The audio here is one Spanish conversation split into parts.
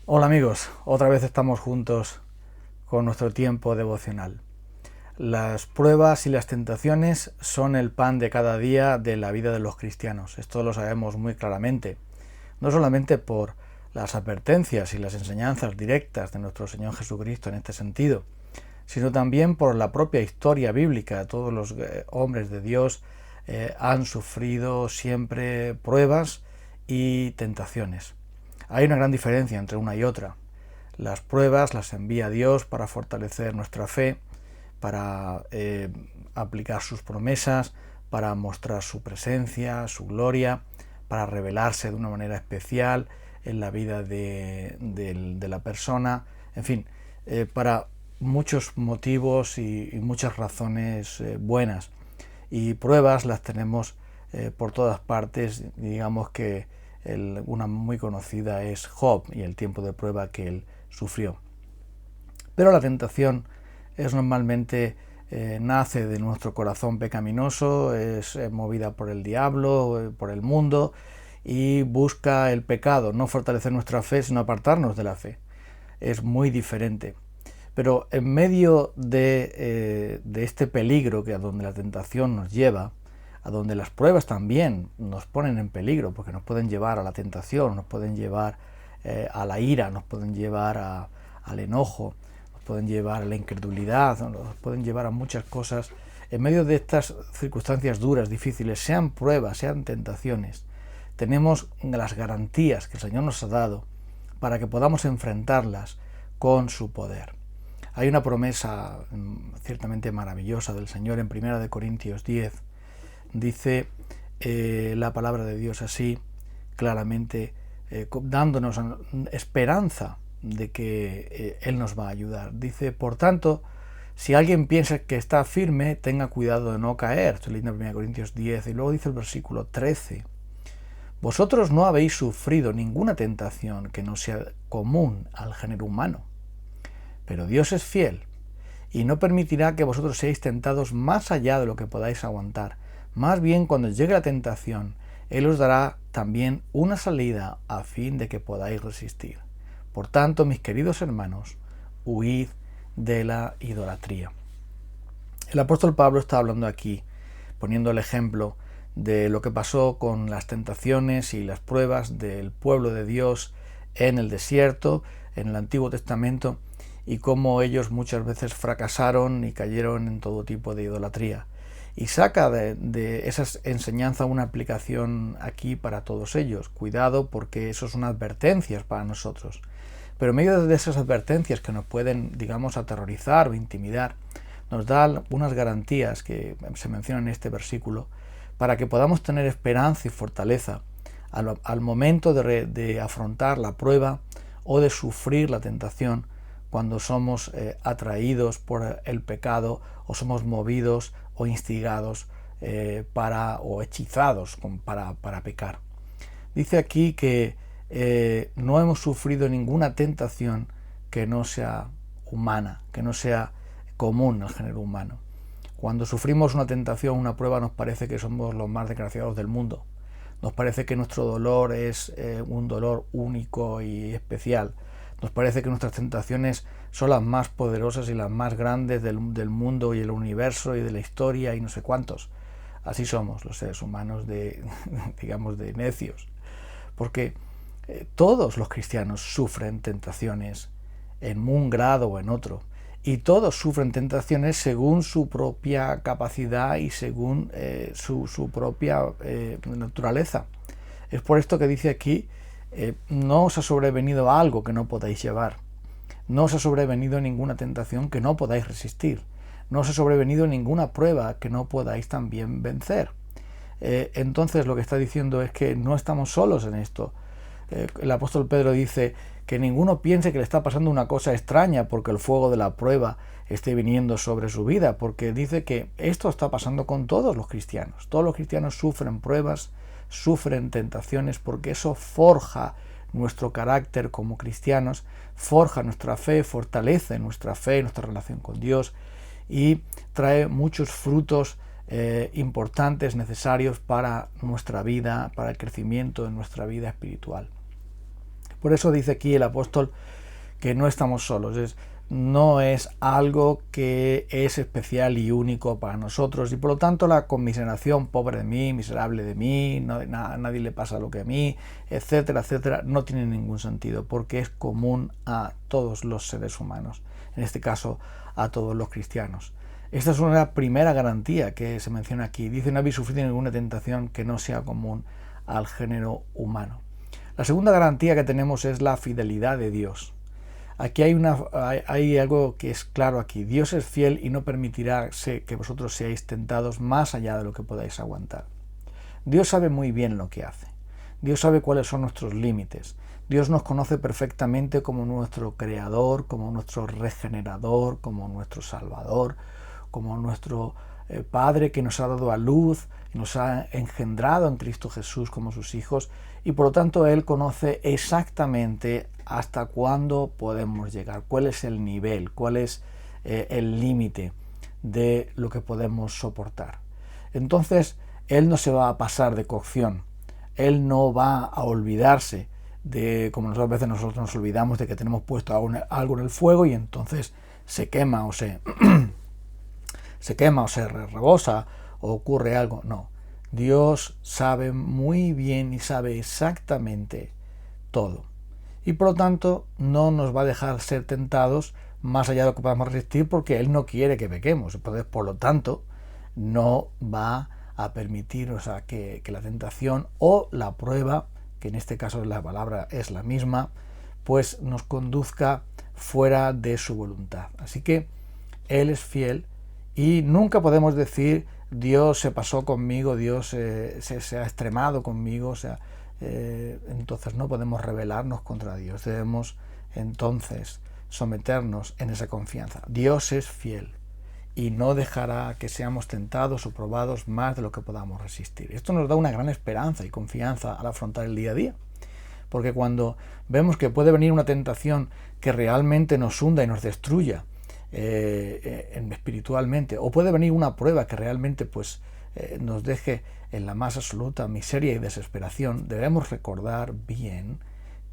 Hola amigos, otra vez estamos juntos con nuestro tiempo devocional. Las pruebas y las tentaciones son el pan de cada día de la vida de los cristianos. Esto lo sabemos muy claramente, no solamente por las advertencias y las enseñanzas directas de nuestro Señor Jesucristo en este sentido, sino también por la propia historia bíblica. Todos los hombres de Dios han sufrido siempre pruebas y tentaciones. Hay una gran diferencia entre una y otra. Las pruebas las envía Dios para fortalecer nuestra fe, para aplicar sus promesas, para mostrar su presencia, su gloria, para revelarse de una manera especial en la vida de la persona, en fin, para muchos motivos y muchas razones buenas. Y pruebas las tenemos por todas partes. Digamos que una muy conocida es Job y el tiempo de prueba que él sufrió. Pero la tentación es normalmente nace de nuestro corazón pecaminoso, es movida por el diablo, por el mundo, y busca el pecado, no fortalecer nuestra fe, sino apartarnos de la fe. Es muy diferente. Pero en medio de este peligro que a donde la tentación nos lleva, a donde las pruebas también nos ponen en peligro, porque nos pueden llevar a la tentación, nos pueden llevar a la ira, nos pueden llevar al enojo, nos pueden llevar a la incredulidad, nos pueden llevar a muchas cosas. En medio de estas circunstancias duras, difíciles, sean pruebas, sean tentaciones, tenemos las garantías que el Señor nos ha dado para que podamos enfrentarlas con su poder. Hay una promesa ciertamente maravillosa del Señor en 1 Corintios 10. Dice la palabra de Dios así, claramente, dándonos esperanza de que Él nos va a ayudar. Dice, por tanto, si alguien piensa que está firme, tenga cuidado de no caer. Estoy leyendo 1 Corintios 10 y luego dice el versículo 13. Vosotros no habéis sufrido ninguna tentación que no sea común al género humano, pero Dios es fiel y no permitirá que vosotros seáis tentados más allá de lo que podáis aguantar. Más bien, cuando llegue la tentación, Él os dará también una salida a fin de que podáis resistir. Por tanto, mis queridos hermanos, huid de la idolatría. El apóstol Pablo está hablando aquí, poniendo el ejemplo de lo que pasó con las tentaciones y las pruebas del pueblo de Dios en el desierto, en el Antiguo Testamento, y cómo ellos muchas veces fracasaron y cayeron en todo tipo de idolatría. Y saca de esa enseñanza una aplicación aquí para todos ellos. Cuidado, porque eso son advertencias para nosotros. Pero en medio de esas advertencias que nos pueden, digamos, aterrorizar o intimidar, nos da unas garantías que se mencionan en este versículo para que podamos tener esperanza y fortaleza al momento de afrontar la prueba o de sufrir la tentación, cuando somos atraídos por el pecado o somos movidos o instigados o hechizados para pecar. Dice aquí que no hemos sufrido ninguna tentación que no sea humana, que no sea común al género humano. Cuando sufrimos una tentación, una prueba, nos parece que somos los más desgraciados del mundo. Nos parece que nuestro dolor es un dolor único y especial. Nos parece que nuestras tentaciones son las más poderosas y las más grandes del mundo y el universo y de la historia y no sé cuántos. Así somos los seres humanos digamos, de necios. Porque todos los cristianos sufren tentaciones en un grado o en otro. Y todos sufren tentaciones según su propia capacidad y según su propia naturaleza. Es por esto que dice aquí, no os ha sobrevenido algo que no podáis llevar. No os ha sobrevenido ninguna tentación que no podáis resistir. No os ha sobrevenido ninguna prueba que no podáis también vencer. Entonces lo que está diciendo es que no estamos solos en esto. El apóstol Pedro dice que ninguno piense que le está pasando una cosa extraña porque el fuego de la prueba esté viniendo sobre su vida, porque dice que esto está pasando con todos los cristianos. Todos los cristianos sufren pruebas, sufren tentaciones, porque eso forja nuestro carácter como cristianos, forja nuestra fe, fortalece nuestra fe, nuestra relación con Dios y trae muchos frutos importantes, necesarios para nuestra vida, para el crecimiento de nuestra vida espiritual. Por eso dice aquí el apóstol que no estamos solos, no es algo que es especial y único para nosotros, y por lo tanto la conmiseración, pobre de mí, miserable de mí, a nadie le pasa lo que a mí, etcétera, etcétera, no tiene ningún sentido, porque es común a todos los seres humanos, en este caso a todos los cristianos. Esta es una primera garantía que se menciona aquí. Dice: no habéis sufrido ninguna tentación que no sea común al género humano. La segunda garantía que tenemos es la fidelidad de Dios. Aquí hay algo que es claro aquí. Dios es fiel y no permitirá que vosotros seáis tentados más allá de lo que podáis aguantar. Dios sabe muy bien lo que hace. Dios sabe cuáles son nuestros límites. Dios nos conoce perfectamente como nuestro creador, como nuestro regenerador, como nuestro salvador, como nuestro Padre que nos ha dado a luz y nos ha engendrado en Cristo Jesús como sus hijos, y por lo tanto Él conoce exactamente hasta cuándo podemos llegar, cuál es el nivel, cuál es el límite de lo que podemos soportar. Entonces Él no se va a pasar de cocción, Él no va a olvidarse de, como a veces nosotros nos olvidamos de que tenemos puesto algo en el fuego y entonces se quema o se rebosa o ocurre algo. No, Dios sabe muy bien y sabe exactamente todo. Y por lo tanto no nos va a dejar ser tentados más allá de lo que podamos resistir, porque Él no quiere que pequemos. Entonces, por lo tanto, no va a permitir que la tentación o la prueba, que en este caso la palabra es la misma, pues nos conduzca fuera de su voluntad. Así que Él es fiel y nunca podemos decir: Dios se pasó conmigo, Dios se ha extremado conmigo. Entonces no podemos rebelarnos contra Dios. Debemos entonces someternos en esa confianza. Dios es fiel y no dejará que seamos tentados o probados más de lo que podamos resistir. Esto nos da una gran esperanza y confianza al afrontar el día a día, porque cuando vemos que puede venir una tentación que realmente nos hunda y nos destruya espiritualmente, o puede venir una prueba que realmente nos deje en la más absoluta miseria y desesperación, debemos recordar bien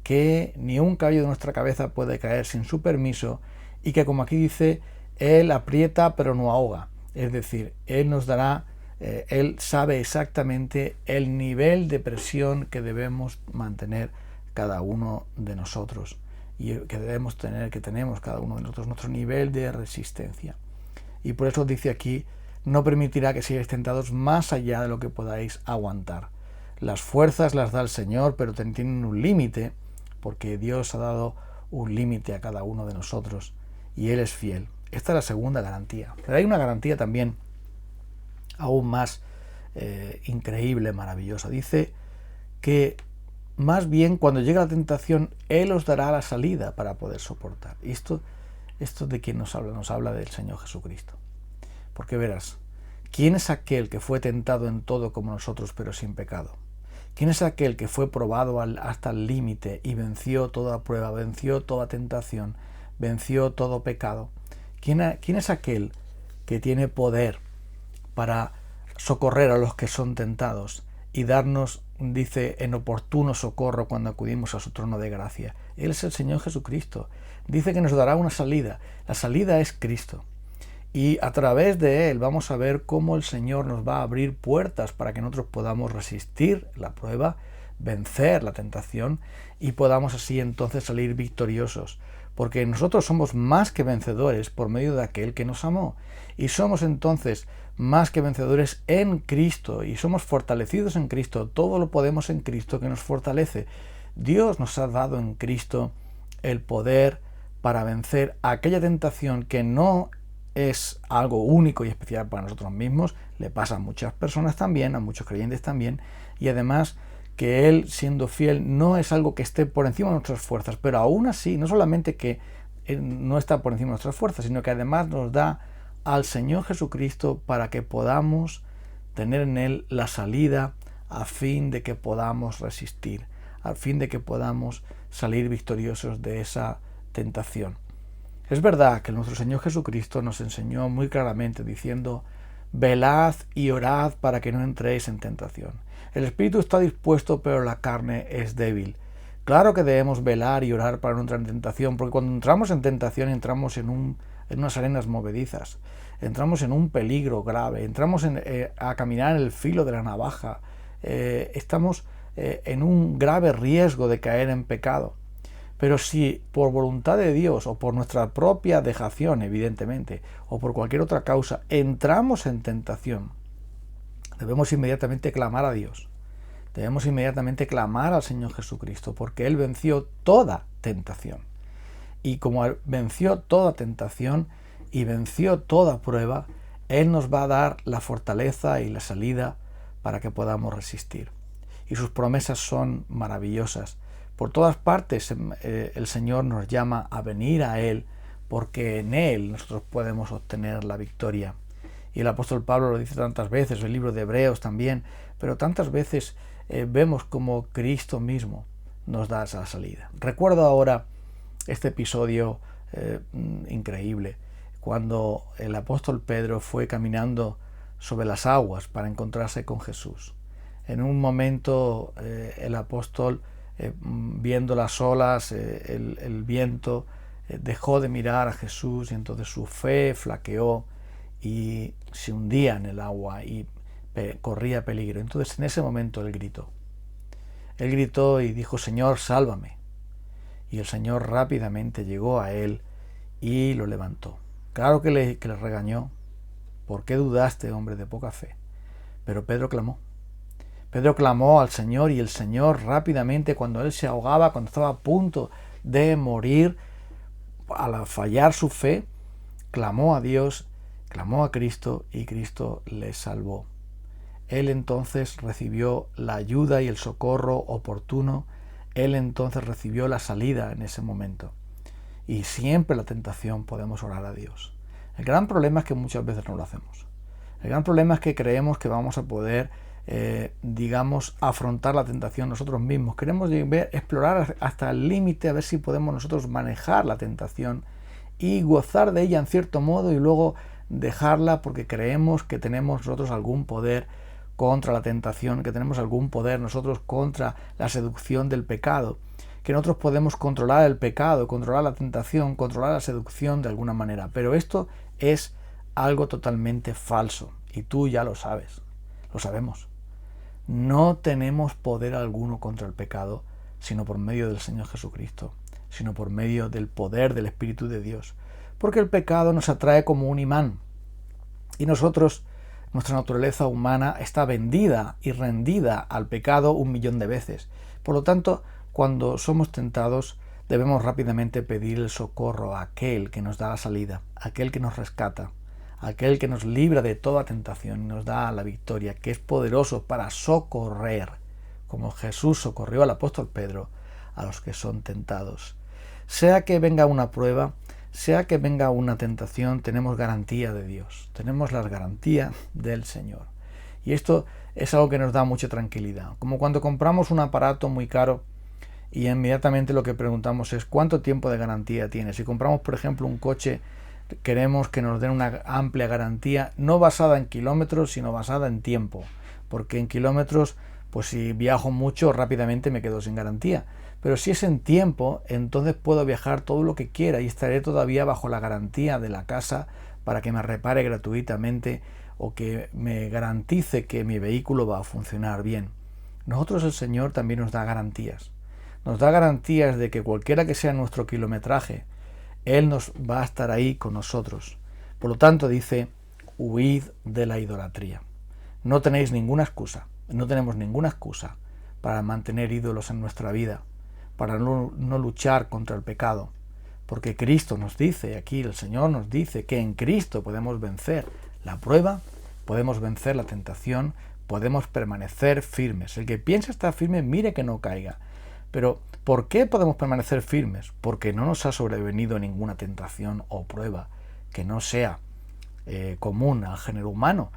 que ni un cabello de nuestra cabeza puede caer sin su permiso, y que, como aquí dice, Él aprieta pero no ahoga. Es decir, Él nos dará, Él sabe exactamente el nivel de presión que debemos mantener cada uno de nosotros, y que tenemos cada uno de nosotros, nuestro nivel de resistencia. Y por eso dice aquí: no permitirá que seáis tentados más allá de lo que podáis aguantar. Las fuerzas las da el Señor, pero tienen un límite, porque Dios ha dado un límite a cada uno de nosotros y Él es fiel. Esta es la segunda garantía. Pero hay una garantía también aún más increíble, maravillosa. Dice que más bien cuando llegue la tentación, Él os dará la salida para poder soportar. Y esto de quién nos habla? Nos habla del Señor Jesucristo. Porque verás, ¿quién es aquel que fue tentado en todo como nosotros, pero sin pecado? ¿Quién es aquel que fue probado hasta el límite y venció toda prueba, venció toda tentación, venció todo pecado? ¿Quién es aquel que tiene poder para socorrer a los que son tentados y darnos, dice, en oportuno socorro cuando acudimos a su trono de gracia? Él es el Señor Jesucristo. Dice que nos dará una salida. La salida es Cristo. Y a través de Él vamos a ver cómo el Señor nos va a abrir puertas para que nosotros podamos resistir la prueba, vencer la tentación y podamos así entonces salir victoriosos. Porque nosotros somos más que vencedores por medio de aquel que nos amó. Y somos entonces más que vencedores en Cristo y somos fortalecidos en Cristo. Todo lo podemos en Cristo que nos fortalece. Dios nos ha dado en Cristo el poder para vencer aquella tentación que no es algo único y especial para nosotros mismos, le pasa a muchas personas también, a muchos creyentes también, y además que Él, siendo fiel, no es algo que esté por encima de nuestras fuerzas, pero aún así, no solamente que Él no está por encima de nuestras fuerzas, sino que además nos da al Señor Jesucristo para que podamos tener en Él la salida a fin de que podamos resistir, a fin de que podamos salir victoriosos de esa tentación. Es verdad que nuestro Señor Jesucristo nos enseñó muy claramente diciendo: velad y orad para que no entréis en tentación. El espíritu está dispuesto, pero la carne es débil. Claro que debemos velar y orar para no entrar en tentación, porque cuando entramos en tentación entramos en unas arenas movedizas, entramos en un peligro grave, entramos a caminar en el filo de la navaja, estamos en un grave riesgo de caer en pecado. Pero si por voluntad de Dios o por nuestra propia dejación, evidentemente, o por cualquier otra causa, entramos en tentación, debemos inmediatamente clamar a Dios. Debemos inmediatamente clamar al Señor Jesucristo, porque Él venció toda tentación. Y como Él venció toda tentación y venció toda prueba, Él nos va a dar la fortaleza y la salida para que podamos resistir. Y sus promesas son maravillosas. Por todas partes el Señor nos llama a venir a Él, porque en Él nosotros podemos obtener la victoria. Y el apóstol Pablo lo dice tantas veces, el libro de Hebreos también, pero tantas veces vemos como Cristo mismo nos da esa salida. Recuerdo ahora este episodio increíble, cuando el apóstol Pedro fue caminando sobre las aguas para encontrarse con Jesús. En un momento el apóstol, viendo las olas, el viento, dejó de mirar a Jesús y entonces su fe flaqueó y se hundía en el agua y corría peligro. Entonces en ese momento él gritó y dijo: Señor, sálvame. Y el Señor rápidamente llegó a él y lo levantó. Claro que le regañó: ¿por qué dudaste, hombre de poca fe? Pero Pedro clamó al Señor, y el Señor rápidamente, cuando él se ahogaba, cuando estaba a punto de morir, al fallar su fe, clamó a Dios, clamó a Cristo, y Cristo le salvó. Él entonces recibió la ayuda y el socorro oportuno, él entonces recibió la salida en ese momento. Y siempre la tentación podemos orar a Dios. El gran problema es que muchas veces no lo hacemos. El gran problema es que creemos que vamos a poder, afrontar la tentación nosotros mismos. Queremos explorar hasta el límite, a ver si podemos nosotros manejar la tentación y gozar de ella en cierto modo, y luego dejarla porque creemos que tenemos nosotros algún poder contra la tentación, que tenemos algún poder nosotros contra la seducción del pecado, que nosotros podemos controlar el pecado, controlar la tentación, controlar la seducción de alguna manera. Pero esto es algo totalmente falso, y tú ya lo sabes, lo sabemos. No tenemos poder alguno contra el pecado, sino por medio del Señor Jesucristo, sino por medio del poder del Espíritu de Dios, porque el pecado nos atrae como un imán, y nosotros, nuestra naturaleza humana está vendida y rendida al pecado 1.000.000 de veces. Por lo tanto, cuando somos tentados, debemos rápidamente pedir el socorro a aquel que nos da la salida, a aquel que nos rescata, a aquel que nos libra de toda tentación y nos da la victoria, que es poderoso para socorrer, como Jesús socorrió al apóstol Pedro, a los que son tentados. Sea que venga una prueba, sea que venga una tentación, tenemos garantía de Dios, tenemos la garantía del Señor. Y esto es algo que nos da mucha tranquilidad. Como cuando compramos un aparato muy caro y inmediatamente lo que preguntamos es: ¿cuánto tiempo de garantía tiene? Si compramos, por ejemplo, un coche, queremos que nos den una amplia garantía, no basada en kilómetros, sino basada en tiempo. Porque en kilómetros, pues si viajo mucho, rápidamente me quedo sin garantía. Pero si es en tiempo, entonces puedo viajar todo lo que quiera y estaré todavía bajo la garantía de la casa para que me repare gratuitamente o que me garantice que mi vehículo va a funcionar bien. Nosotros, el Señor también nos da garantías. Nos da garantías de que cualquiera que sea nuestro kilometraje, Él nos va a estar ahí con nosotros. Por lo tanto, dice: huid de la idolatría. No tenéis ninguna excusa, no tenemos ninguna excusa para mantener ídolos en nuestra vida, para no luchar contra el pecado, porque Cristo nos dice, aquí el Señor nos dice, que en Cristo podemos vencer la prueba, podemos vencer la tentación, podemos permanecer firmes. El que piensa estar firme, mire que no caiga. Pero, ¿por qué podemos permanecer firmes? Porque no nos ha sobrevenido ninguna tentación o prueba que no sea común al género humano.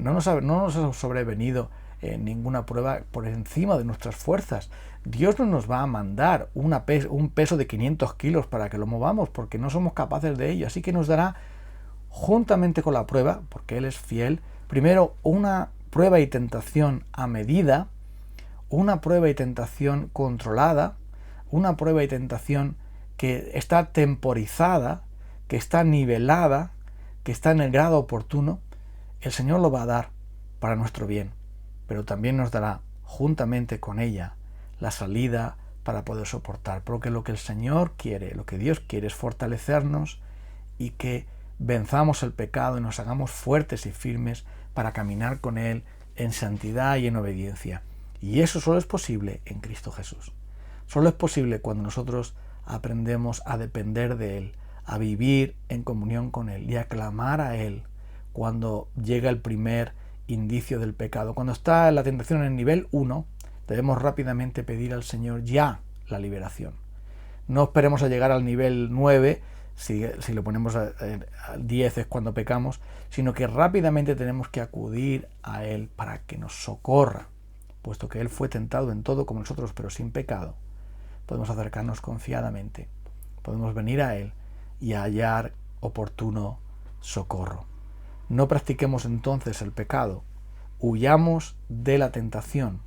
No nos ha sobrevenido ninguna prueba por encima de nuestras fuerzas. Dios no nos va a mandar un peso de 500 kilos para que lo movamos, porque no somos capaces de ello. Así que nos dará, juntamente con la prueba, porque Él es fiel, primero una prueba y tentación a medida, una prueba y tentación controlada, una prueba y tentación que está temporizada, que está nivelada, que está en el grado oportuno, el Señor lo va a dar para nuestro bien, pero también nos dará juntamente con ella la salida para poder soportar, porque lo que el Señor quiere, lo que Dios quiere es fortalecernos y que venzamos el pecado y nos hagamos fuertes y firmes para caminar con Él en santidad y en obediencia. Y eso solo es posible en Cristo Jesús. Solo es posible cuando nosotros aprendemos a depender de Él, a vivir en comunión con Él y a clamar a Él cuando llega el primer indicio del pecado. Cuando está la tentación en el nivel 1, debemos rápidamente pedir al Señor ya la liberación. No esperemos a llegar al nivel 9, si lo ponemos al 10 es cuando pecamos, sino que rápidamente tenemos que acudir a Él para que nos socorra, puesto que Él fue tentado en todo como nosotros, pero sin pecado. Podemos acercarnos confiadamente, podemos venir a Él y hallar oportuno socorro. No practiquemos entonces el pecado, huyamos de la tentación,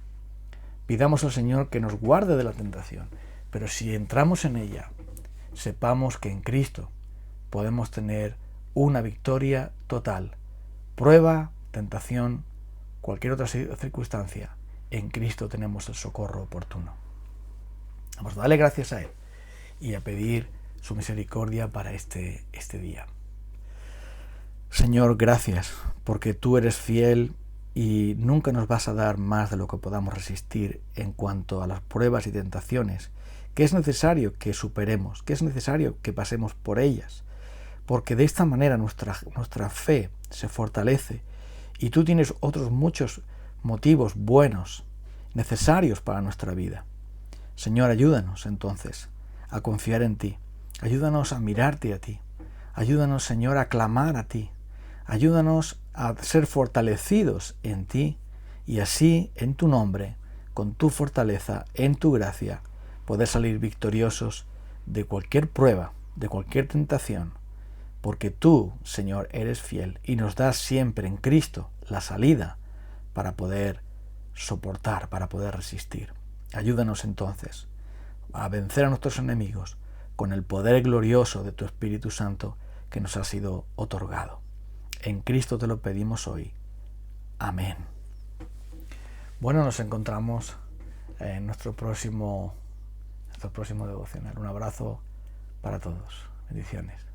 pidamos al Señor que nos guarde de la tentación, pero si entramos en ella, sepamos que en Cristo podemos tener una victoria total. Prueba, tentación, cualquier otra circunstancia, en Cristo tenemos el socorro oportuno. Vamos a darle gracias a Él y a pedir su misericordia para este día. Señor, gracias, porque tú eres fiel y nunca nos vas a dar más de lo que podamos resistir en cuanto a las pruebas y tentaciones, que es necesario que superemos, que es necesario que pasemos por ellas, porque de esta manera nuestra fe se fortalece y tú tienes otros muchos motivos buenos, necesarios para nuestra vida. Señor, ayúdanos entonces a confiar en ti, ayúdanos a mirarte a ti, ayúdanos, Señor, a clamar a ti, ayúdanos a ser fortalecidos en ti y así, en tu nombre, con tu fortaleza, en tu gracia, poder salir victoriosos de cualquier prueba, de cualquier tentación, porque tú, Señor, eres fiel y nos das siempre en Cristo la salida para poder soportar, para poder resistir. Ayúdanos entonces a vencer a nuestros enemigos con el poder glorioso de tu Espíritu Santo que nos ha sido otorgado. En Cristo te lo pedimos hoy. Amén. Bueno, nos encontramos en nuestro próximo devocional. Un abrazo para todos. Bendiciones.